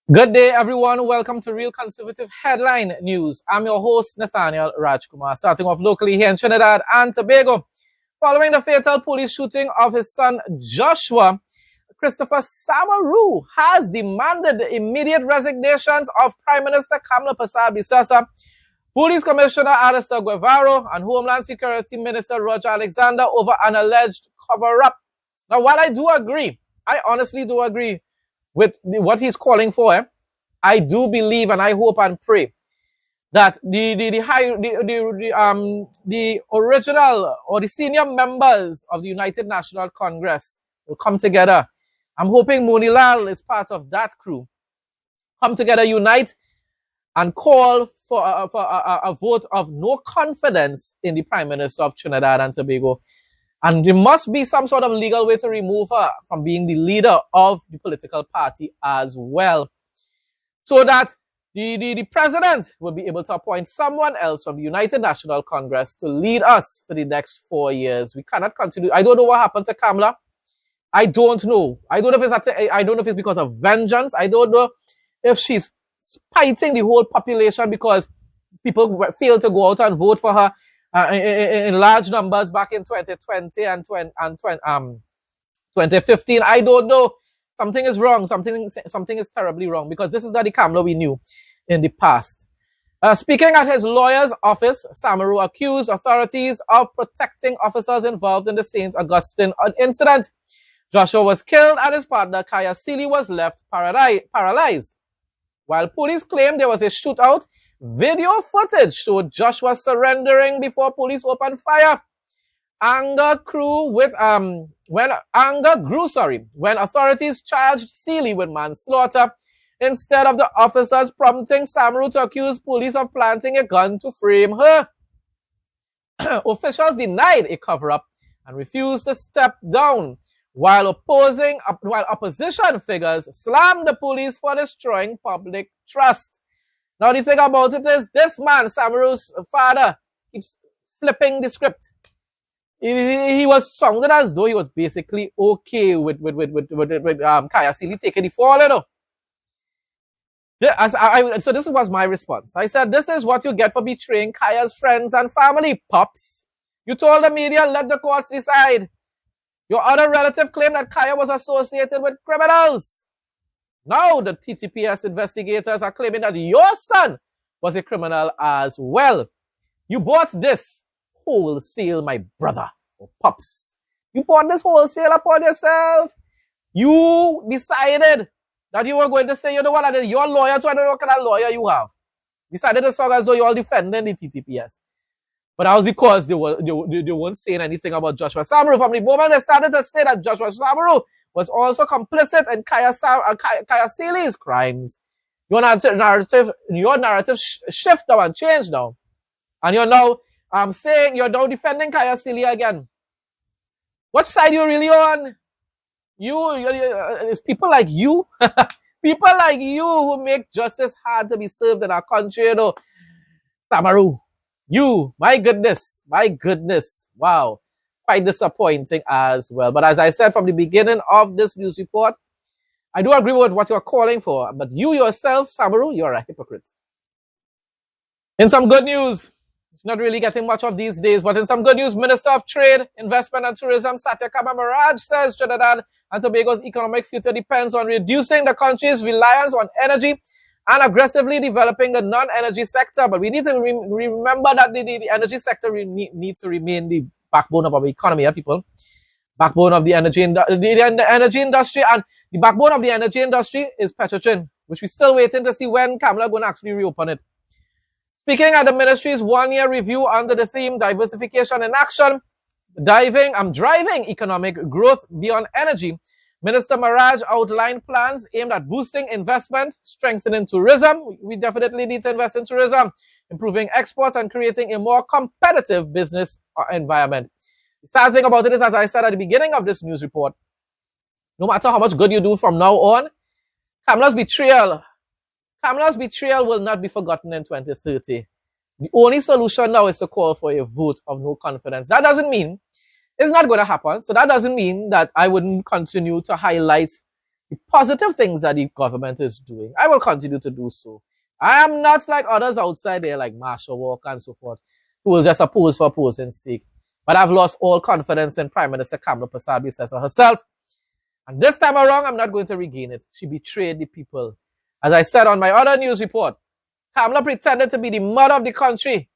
Good day, everyone. Welcome to Real Conservative Headline News. I'm your host, Nathaniel Rajkumar. Starting off locally here in Trinidad and Tobago. Following the fatal police shooting of his son Joshua, Christopher Samaru has demanded the immediate resignations of Prime Minister Kamla Persad-Bissessar, Police Commissioner Alistair Guevara, and Homeland Security Minister Roger Alexander over an alleged cover-up. Now, while I do agree, I honestly do agree with what he's calling for, I do believe and I hope and pray that the original or the senior members of the United National Congress will come together. I'm hoping Monilal is part of that crew. Come together, unite, and call for a vote of no confidence in the Prime Minister of Trinidad and Tobago. And there must be some sort of legal way to remove her from being the leader of the political party as well. So that the president will be able to appoint someone else from the United National Congress to lead us for the next 4 years. We cannot continue. I don't know what happened to Kamla. I don't know. I don't know if it's because of vengeance. I don't know if she's spiting the whole population because people failed to go out and vote for her in large numbers back in 2020 and 2015. I don't know. Something is wrong. Something is terribly wrong because this is not the Kamla we knew in the past. Speaking at his lawyer's office, Samaru accused authorities of protecting officers involved in the St. Augustine incident. Joshua was killed and his partner, Kaya Sealy, was left paralyzed. While police claimed there was a shootout, video footage showed Joshua surrendering before police opened fire. Anger grew when authorities charged Sealy with manslaughter instead of the officers, prompting Samaru to accuse police of planting a gun to frame her. Officials denied a cover-up and refused to step down, while opposition figures slammed the police for destroying public trust. Now, the thing about it is, this man, Samaru's father, keeps flipping the script. He was sounded as though he was basically okay with Kaya Sealy taking the fall, you know. So this was my response. I said, this is what you get for betraying Kaya's friends and family, pops. You told the media, let the courts decide. Your other relative claimed that Kaya was associated with criminals. Now the TTPS investigators are claiming that your son was a criminal as well. You bought this wholesale, my brother, or pops. You bought this wholesale upon yourself. You decided that you were going to say, you know what, your lawyer, so I don't know what kind of lawyer you have. Decided to talk as though you're all defending the TTPS. But that was because they weren't saying anything about Joshua Samaru. From the moment they started to say that Joshua Samaru was also complicit in Kaya Sealy's crimes, your narrative shift now and change now. And you're now saying you're now defending Kaya Sealy again. What side you really on? It's people like you, people like you who make justice hard to be served in our country, you know. Samaru, you, my goodness, wow. Quite disappointing as well. But as I said from the beginning of this news report, I do agree with what you're calling for, but you yourself, Samaru, you're a hypocrite. In some good news, not really getting much of these days, but in some good news, Minister of Trade, Investment and Tourism, Satyakama Maraj, says Trinidad and Tobago's economic future depends on reducing the country's reliance on energy and aggressively developing the non-energy sector. But we need to remember that the energy sector needs to remain the backbone of our economy, people. Backbone of the energy industry, and the backbone of the energy industry is Petrotrin, which we're still waiting to see when Kamla going to actually reopen it. Speaking at the ministry's one-year review under the theme Diversification in Action, driving economic growth beyond energy, Minister Maraj outlined plans aimed at boosting investment, strengthening tourism. We definitely need to invest in tourism, improving exports, and creating a more competitive business environment. The sad thing about it is, as I said at the beginning of this news report, no matter how much good you do from now on, Kamla's betrayal will not be forgotten in 2030. The only solution now is to call for a vote of no confidence. That doesn't mean it's not going to happen. So that doesn't mean that I wouldn't continue to highlight the positive things that the government is doing. I will continue to do so. I am not like others outside there, like Marshall Walker and so forth, who will just oppose for opposing's sake. But I've lost all confidence in Prime Minister Kamala Persad-Bissessar herself. And this time around, I'm not going to regain it. She betrayed the people. As I said on my other news report, Kamala pretended to be the mother of the country.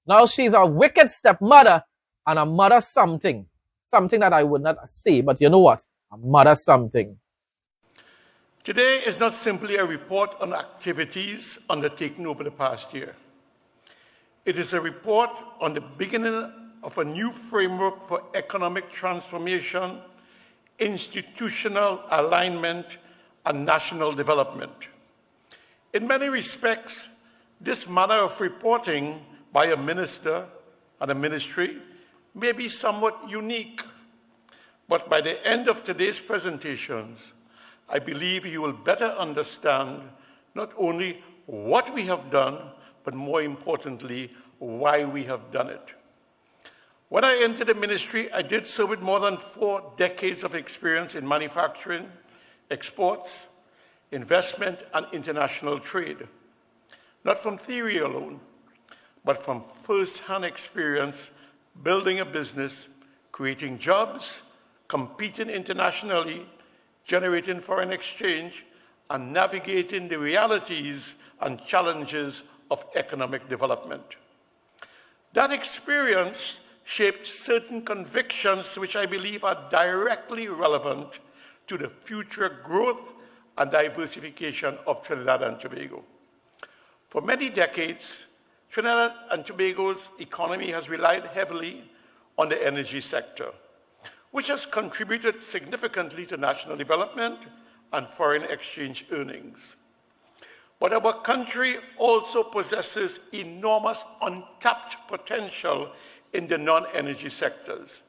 Now she's a wicked stepmother and a mother something. Something that I would not say, but you know what? A mother something. Today is not simply a report on activities undertaken over the past year. It is a report on the beginning of a new framework for economic transformation, institutional alignment, and national development. In many respects, this manner of reporting by a minister and a ministry may be somewhat unique, but by the end of today's presentations, I believe you will better understand not only what we have done, but more importantly, why we have done it. When I entered the ministry, I did so with more than 4 decades of experience in manufacturing, exports, investment, and international trade. Not from theory alone, but from first-hand experience building a business, creating jobs, competing internationally, generating foreign exchange, and navigating the realities and challenges of economic development. That experience shaped certain convictions which I believe are directly relevant to the future growth and diversification of Trinidad and Tobago. For many decades, Trinidad and Tobago's economy has relied heavily on the energy sector, which has contributed significantly to national development and foreign exchange earnings. But our country also possesses enormous untapped potential in the non-energy sectors.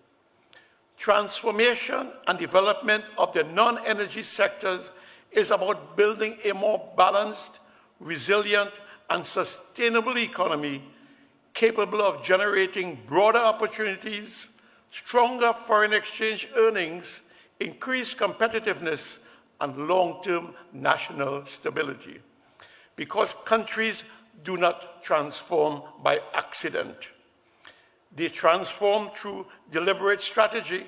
Transformation and development of the non-energy sectors is about building a more balanced, resilient, and sustainable economy capable of generating broader opportunities, stronger foreign exchange earnings, increased competitiveness, and long-term national stability. Because countries do not transform by accident. They transform through deliberate strategy,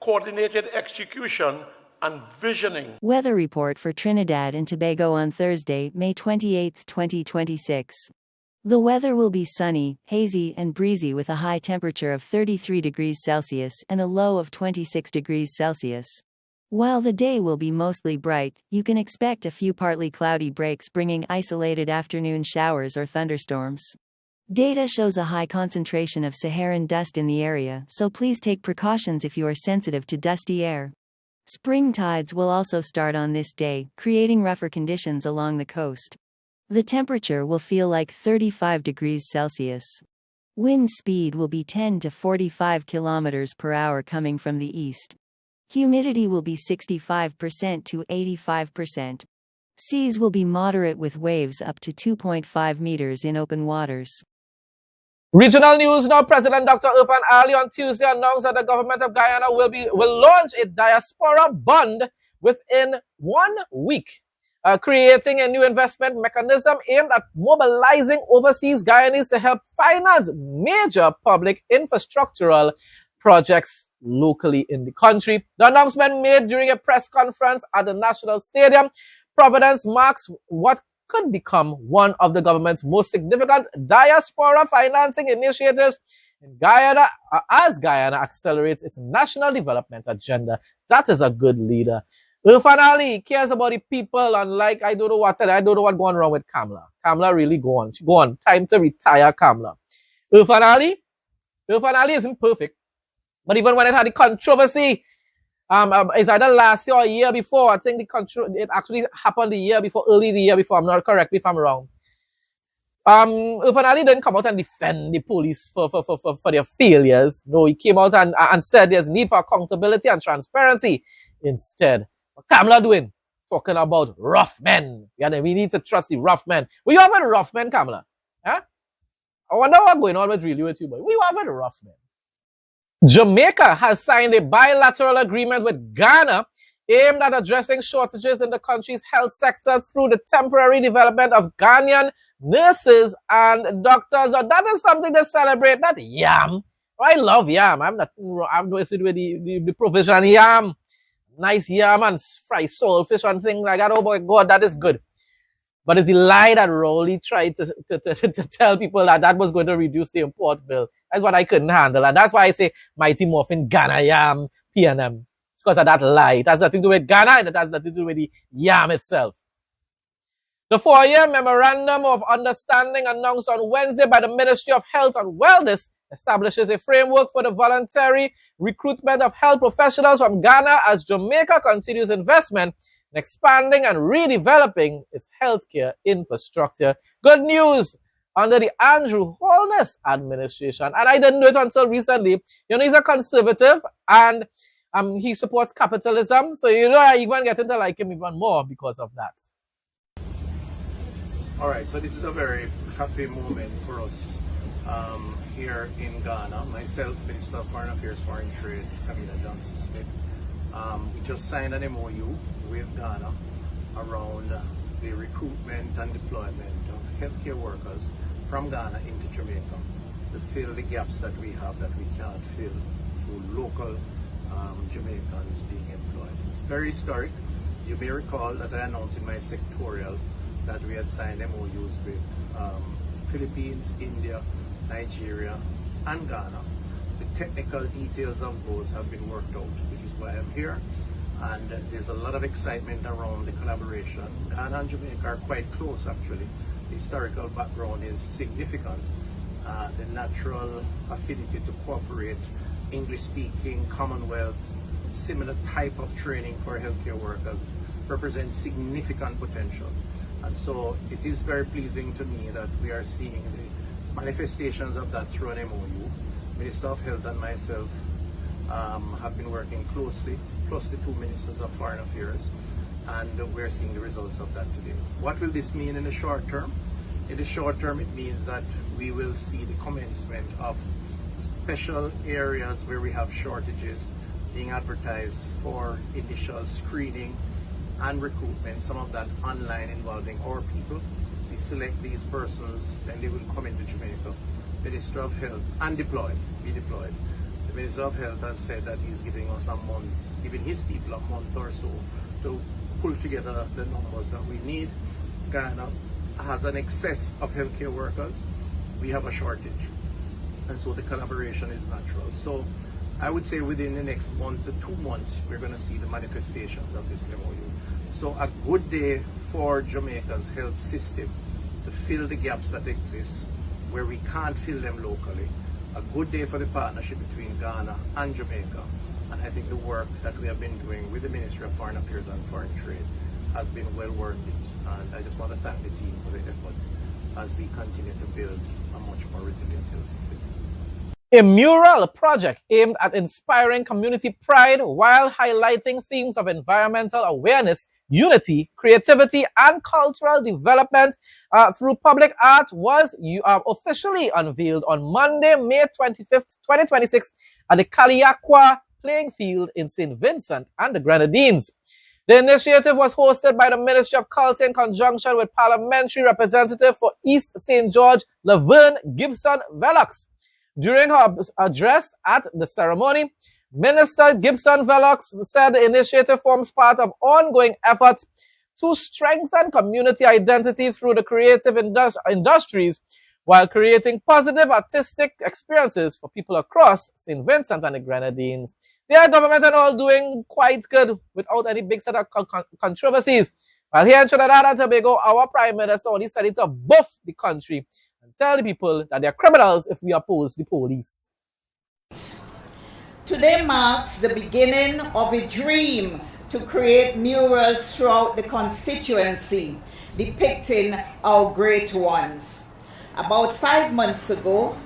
coordinated execution, and visioning. Weather report for Trinidad and Tobago on Thursday, May 28, 2026. The weather will be sunny, hazy, and breezy with a high temperature of 33 degrees Celsius and a low of 26 degrees Celsius. While the day will be mostly bright, you can expect a few partly cloudy breaks bringing isolated afternoon showers or thunderstorms. Data shows a high concentration of Saharan dust in the area, so please take precautions if you are sensitive to dusty air. Spring tides will also start on this day, creating rougher conditions along the coast. The temperature will feel like 35 degrees Celsius. Wind speed will be 10 to 45 kilometers per hour coming from the east. Humidity will be 65% to 85%. Seas will be moderate with waves up to 2.5 meters in open waters. Regional news now. President Dr. Irfan Ali on Tuesday announced that the government of Guyana will launch a diaspora bond within 1 week, creating a new investment mechanism aimed at mobilizing overseas Guyanese to help finance major public infrastructural projects locally in the country. The announcement made during a press conference at the National Stadium, Providence, marks what could become one of the government's most significant diaspora financing initiatives in Guyana as Guyana accelerates its national development agenda. That is a good leader. Irfan Ali cares about the people, unlike I don't know what's going wrong with Kamala. Kamala really gone. She gone. Time to retire Kamala. Irfan Ali isn't perfect. But even when it had the controversy, it's either last year or a year before. I think it actually happened early the year before. I'm not correct if I'm wrong. Irfan Ali didn't come out and defend the police for their failures. No, he came out and said there's need for accountability and transparency instead. What Kamala doing? Talking about rough men. Yeah, we need to trust the rough men. We have a rough men, Kamala. Huh? I wonder what's going on with you, boy. We have a rough men. Jamaica has signed a bilateral agreement with Ghana aimed at addressing shortages in the country's health sector through the temporary development of Ghanaian nurses and doctors. So that is something to celebrate. That yam. I love yam. I'm no issue with the provision yam. Nice yam and fried saltfish and things like that. Oh my God, that is good. But it's the lie that Rowley tried to tell people that was going to reduce the import bill. That's what I couldn't handle. And that's why I say Mighty Muffin, Ghana Yam, PNM. Because of that lie. It has nothing to do with Ghana and it has nothing to do with the yam itself. The 4-year Memorandum of Understanding announced on Wednesday by the Ministry of Health and Wellness establishes a framework for the voluntary recruitment of health professionals from Ghana as Jamaica continues investment in expanding and redeveloping its healthcare infrastructure. Good news under the Andrew Holness administration. And I didn't know it until recently. You know, he's a conservative and he supports capitalism. So, you know, I even get to like him even more because of that. All right, so this is a very happy moment for us here in Ghana. Myself, Minister of Foreign Affairs, Foreign Trade, Camilla Johnson-Smith. We just signed an MOU with Ghana around the recruitment and deployment of healthcare workers from Ghana into Jamaica to fill the gaps that we have that we can't fill through local Jamaicans being employed. It's very historic. You may recall that I announced in my sectorial that we had signed MOUs with Philippines, India, Nigeria, and Ghana. The technical details of those have been worked out, which is why I'm here. And there's a lot of excitement around the collaboration. Ghana and Jamaica are quite close, actually. The historical background is significant. The natural affinity to cooperate, English-speaking, Commonwealth, similar type of training for healthcare workers represents significant potential. And so it is very pleasing to me that we are seeing the manifestations of that through an MOU. Minister of Health and myself have been working closely, plus the two Ministers of Foreign Affairs, and we're seeing the results of that today. What will this mean in the short term? In the short term, it means that we will see the commencement of special areas where we have shortages being advertised for initial screening and recruitment, some of that online involving our people. We select these persons, then they will come into Jamaica. Minister of Health and be deployed. The Minister of Health has said that he's giving us a month, giving his people a month or so to pull together the numbers that we need. Ghana has an excess of healthcare workers. We have a shortage. And so the collaboration is natural. So I would say within the next 1 to 2 months, we're going to see the manifestations of this MOU. So a good day for Jamaica's health system to fill the gaps that exist where we can't fill them locally. A good day for the partnership between Ghana and Jamaica. And I think the work that we have been doing with the Ministry of Foreign Affairs and Foreign Trade has been well worth it. And I just want to thank the team for the efforts as we continue to build a much more resilient health system. A mural project aimed at inspiring community pride while highlighting themes of environmental awareness, unity, creativity, and cultural development through public art was officially unveiled on Monday, May 25th, 2026 at the Kaliakwa playing field in St. Vincent and the Grenadines. The initiative was hosted by the Ministry of Culture in conjunction with Parliamentary Representative for East St. George, Laverne Gibson Velox. During her address at the ceremony, Minister Gibson Velox said the initiative forms part of ongoing efforts to strengthen community identity through the creative industries while creating positive artistic experiences for people across St. Vincent and the Grenadines. Their government and all doing quite good without any big set of controversies. While here in Trinidad and Tobago, our Prime Minister only said it's to buff the country and tell the people that they're criminals if we oppose the police. Today marks the beginning of a dream to create murals throughout the constituency depicting our great ones. About 5 months ago,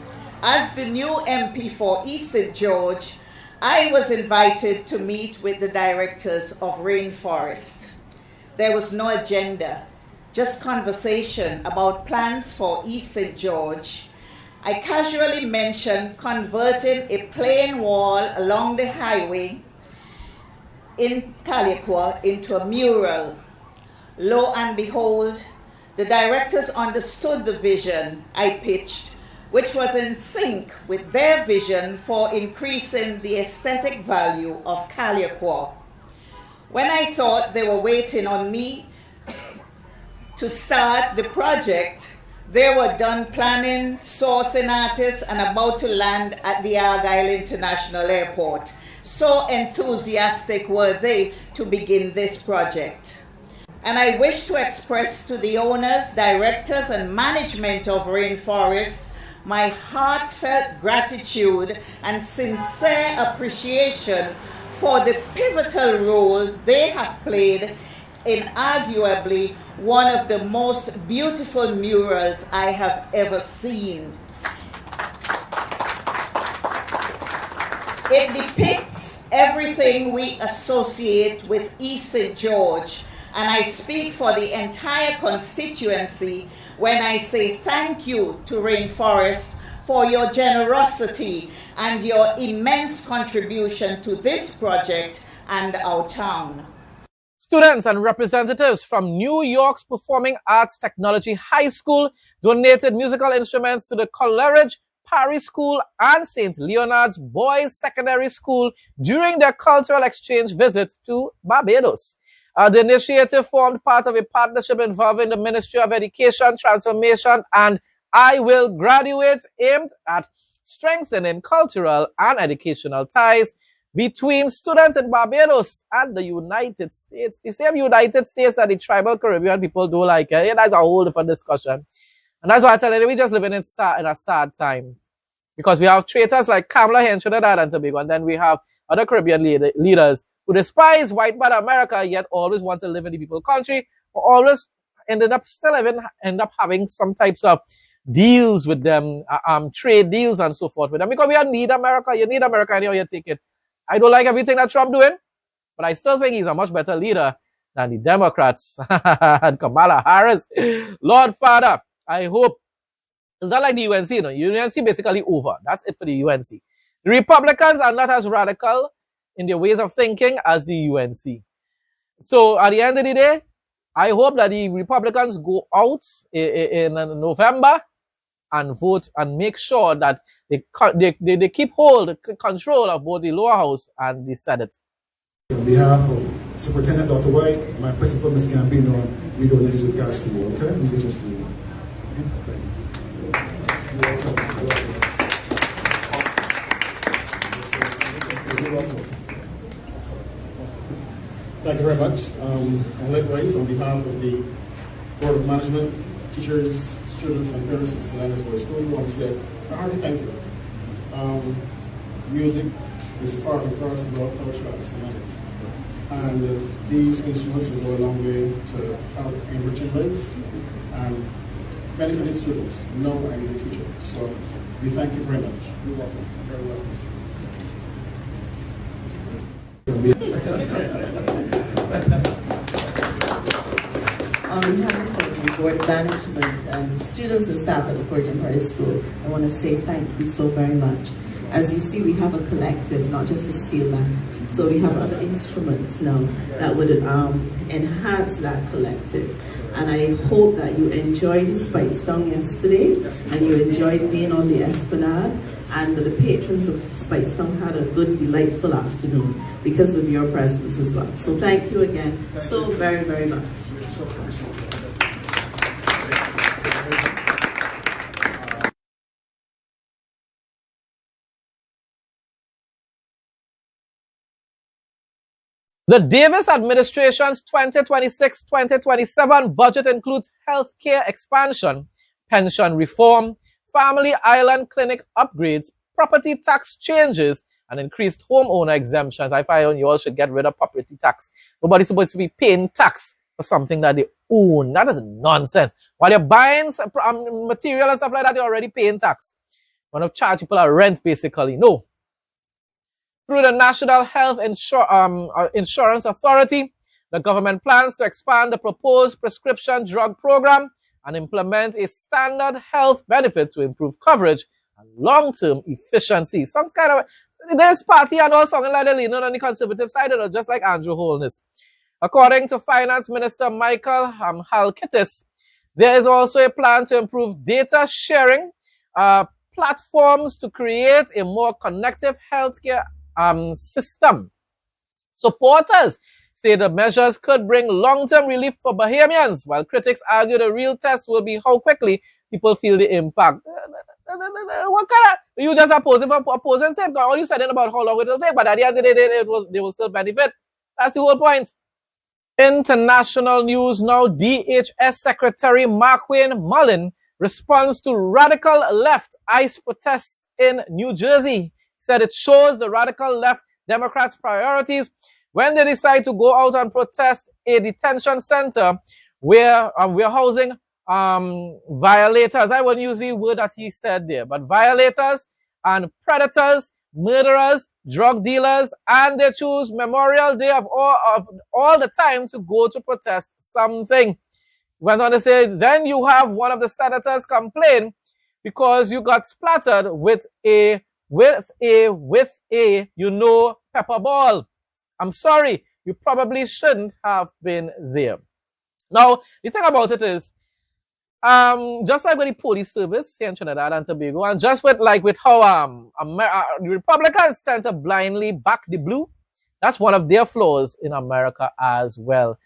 as the new MP for East St. George, I was invited to meet with the directors of Rainforest. There was no agenda, just conversation about plans for East St. George. I casually mentioned converting a plain wall along the highway in Calicut into a mural. Lo and behold, the directors understood the vision I pitched, which was in sync with their vision for increasing the aesthetic value of Calicut. When I thought they were waiting on me to start the project, they were done planning, sourcing artists, and about to land at the Argyle International Airport. So enthusiastic were they to begin this project. And I wish to express to the owners, directors, and management of Rainforest my heartfelt gratitude and sincere appreciation for the pivotal role they have played in arguably one of the most beautiful murals I have ever seen. It depicts everything we associate with East St. George, and I speak for the entire constituency when I say thank you to Rainforest for your generosity and your immense contribution to this project and our town. Students and representatives from New York's Performing Arts Technology High School donated musical instruments to the Coleridge Parish School and St. Leonard's Boys Secondary School during their cultural exchange visit to Barbados. The initiative formed part of a partnership involving the Ministry of Education, Transformation, and I Will Graduate, aimed at strengthening cultural and educational ties between students in Barbados and the United States. The same United States that the tribal Caribbean people do like. That's a whole different discussion. And that's why I tell you, we're just living in a sad time. Because we have traitors like Kamala here in Trinidad and Tobago, and then we have other Caribbean leaders who despise white man America, yet always want to live in the people's country, or always end up having some types of deals with them, trade deals and so forth with them. Because we need America, you need America, anyhow you take it. I don't like everything that Trump doing, but I still think he's a much better leader than the Democrats and Kamala Harris. Lord Father, I hope it's not like the UNC, you know. UNC basically over. That's it for the UNC. The Republicans are not as radical in their ways of thinking as the UNC. So at the end of the day, I hope that the Republicans go out in November and vote and make sure that they keep control of both the lower house and the Senate. On behalf of Superintendent Dr. White, my principal, Ms. Gambino, we donate these regards to you, okay? Ms. Interesting. Thank you very much. And likewise, on behalf of the Board of Management, teachers, students, and parents of St. Leonard's Boys School, I want to say a hearty thank you. Music is part and parcel of our culture at St. Leonard's. And these instruments will go a long way to help enriching lives and benefiting students now and in the future. So we thank you very much. You're welcome. Very welcome. On behalf of the board management and students and staff at the Coleridge Parish School, I want to say thank you so very much. As you see, we have a collective, not just a steel band. So we have other instruments now that would enhance that collective. And I hope that you enjoyed the Speightstown yesterday, and you enjoyed being on the Esplanade, and the patrons of Speightstown had a good, delightful afternoon because of your presence as well. So thank you again so very, very much. The Davis administration's 2026-2027 budget includes healthcare expansion, pension reform, family island clinic upgrades, property tax changes, and increased homeowner exemptions. I find you all should get rid of property tax. Nobody's supposed to be paying tax for something that they own. That is nonsense. While you're buying material and stuff like that, you're already paying tax. You want to charge people a rent, basically. No. Through the National Health Insurance Authority, the government plans to expand the proposed prescription drug program and implement a standard health benefit to improve coverage and long-term efficiency. Sounds kind of, this party and all something like the leaning on the conservative side, or just like Andrew Holness. According to Finance Minister Michael Halkitis, there is also a plan to improve data sharing platforms to create a more connected healthcare system. Supporters say the measures could bring long-term relief for Bahamians, while critics argue the real test will be how quickly people feel the impact. What kind of, you just opposing for opposing sake? All you said about how long it will take, but at the end of the day, they will still benefit. That's the whole point. International news now. DHS Secretary Markwayne Mullin responds to radical left ICE protests in New Jersey. Said it shows the radical left Democrats' priorities when they decide to go out and protest a detention center where we're housing violators. I wouldn't use the word that he said there, but violators and predators, murderers, drug dealers, and they choose Memorial Day of all the time to go to protest something. Went on to say, then you have one of the senators complain because you got splattered with a pepper ball. I'm sorry, you probably shouldn't have been there. Now, the thing about it is, just like with the police service here in Trinidad and Tobago, and just with how the Republicans tend to blindly back the blue, that's one of their flaws in America as well.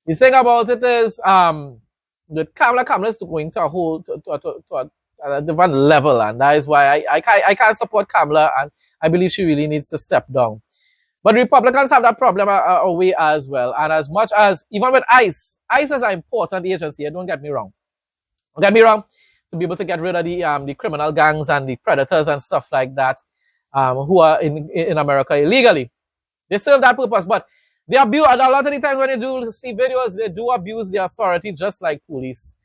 The thing about it is, with Kamala is going to a different level, and that is why I can't support Kamala, and I believe she really needs to step down. But Republicans have that problem away as well. And as much as, even with ICE is an important agency, don't get me wrong. Don't get me wrong, to be able to get rid of the criminal gangs and the predators and stuff like that, who are in America illegally. They serve that purpose, but they abuse, a lot of the times when they do see videos, they do abuse the authority just like police.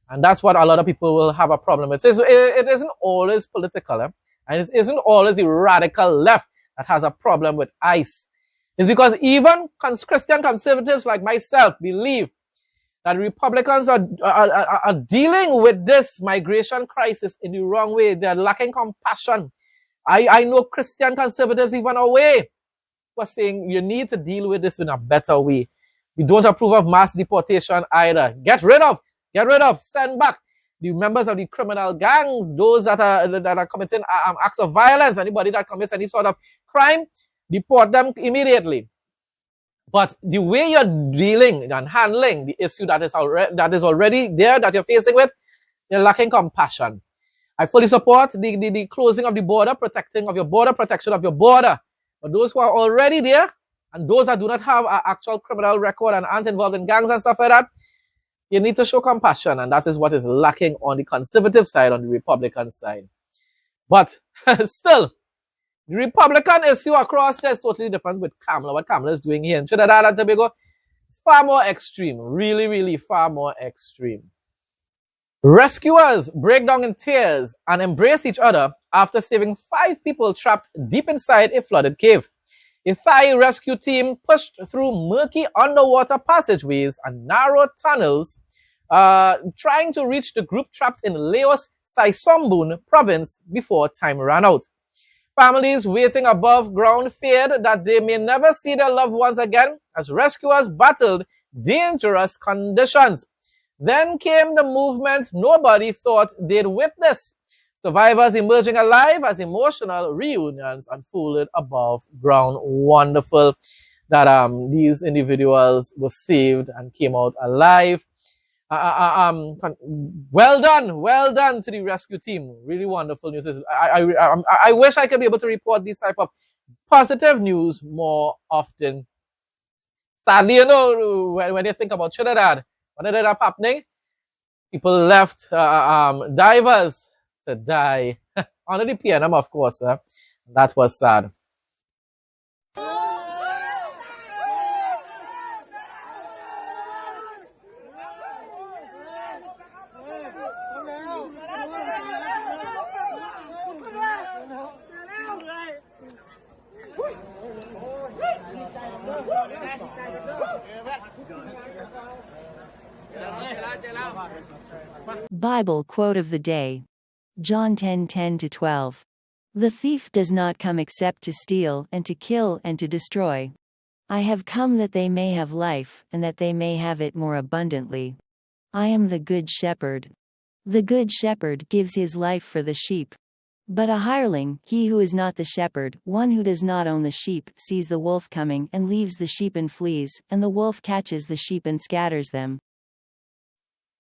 And that's what a lot of people will have a problem with. So it isn't always political, and it isn't always the radical left that has a problem with ICE. It's because even Christian conservatives like myself believe that Republicans are dealing with this migration crisis in the wrong way. They're lacking compassion. I know Christian conservatives even away who are saying you need to deal with this in a better way. We don't approve of mass deportation either. Get rid of, send back the members of the criminal gangs, those that are committing acts of violence. Anybody that commits any sort of crime, deport them immediately. But the way you're dealing and handling the issue that is already there, that you're facing with, you're lacking compassion. I fully support the closing of the border, protection of your border. But those who are already there, and those that do not have an actual criminal record and aren't involved in gangs and stuff like that, you need to show compassion, and that is what is lacking on the conservative side, on the Republican side. But still, the Republican issue across there is totally different with Kamala. What Kamala is doing here in Trinidad and Tobago is far more extreme. Really, really far more extreme. Rescuers break down in tears and embrace each other after saving 5 people trapped deep inside a flooded cave. A Thai rescue team pushed through murky underwater passageways and narrow tunnels, trying to reach the group trapped in Laos, Saisombun province before time ran out. Families waiting above ground feared that they may never see their loved ones again as rescuers battled dangerous conditions. Then came the movement nobody thought they'd witness. Survivors emerging alive as emotional reunions unfolded above ground. Wonderful that these individuals were saved and came out alive. Well done to the rescue team. Really wonderful news. I wish I could be able to report this type of positive news more often. Sadly, you know, when you think about Trinidad, what ended up happening? People left divers to die under the PNM, of course. That was sad. Bible quote of the day. John 10:10-12. The thief does not come except to steal, and to kill, and to destroy. I have come that they may have life, and that they may have it more abundantly. I am the good shepherd. The good shepherd gives his life for the sheep. But a hireling, he who is not the shepherd, one who does not own the sheep, sees the wolf coming, and leaves the sheep and flees, and the wolf catches the sheep and scatters them.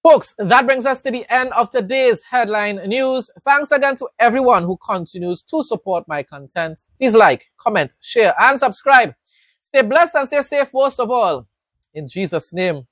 Folks, that brings us to the end of today's headline news. Thanks again to everyone who continues to support my content. Please like, comment, share, and subscribe. Stay blessed and stay safe most of all. In Jesus' name.